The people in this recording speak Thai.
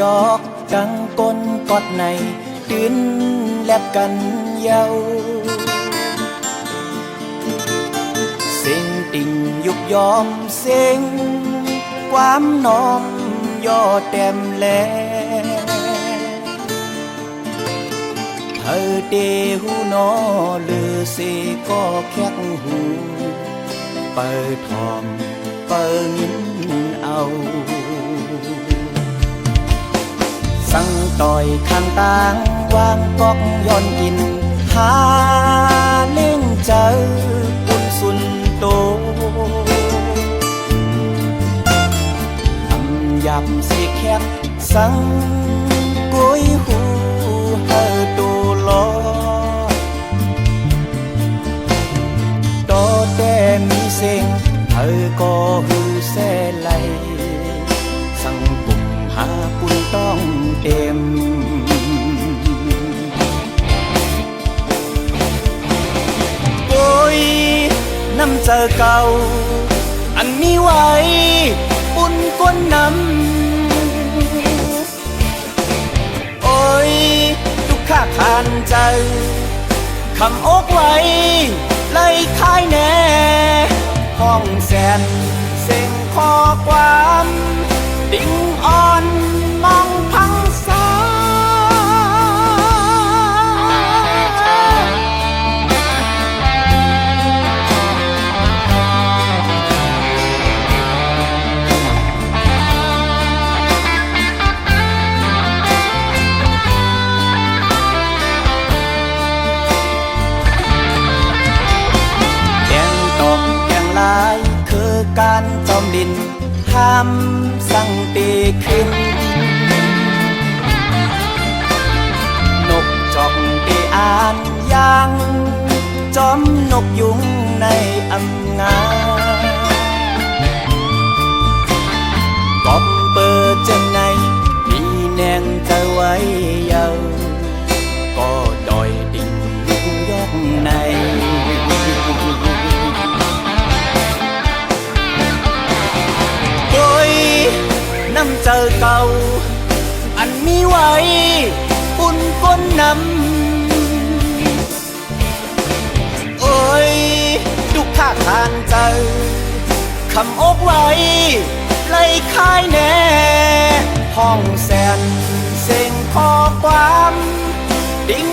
ยอกดังก้นกอดในตื่นแลบกันเยาเสียงติ่งยุกยอมเสียงความน้อมย่อแต้มแลเธอเดหูนอลือสิก็แค่หูเปิดทอมเปิดงินเอาสั่งต่อยข้างต่างวางกอกย้อนกินหาเล่งเจอปุ่นสุนโตทำยำสิแคบสั่งกุ้ยหูเฮอตูลอโตแต่มีเสียงเธอก็หูแซ่ไหลสั่งปุ่มหาปุ่นต้องเต็มโอ้ยน้ำเจอเก่าอันมีไว้ปุ่นก้นน้ำโอ้ยทุกข้าทานใจคำอกไว้เลยคายแน่ห้องแสนเสียงข้อความดิ่งอ่อนมองพังสาการจอมดินห้ามสั่งตีขึ้นนกจอกตีอ่านยังจอมนกยุงในอำงากอบเปิดเจนในมีแนงใจไว้เยาก็ดอยดิ่งลุงยกในน้ำเจอเก่าอันมีไว้ปุ่นก้นน้ำโอ้ยทุกข้าทานเจอคำอกไว้เลยคายแน่ห้องแสนเสียงข้อความดิ่ง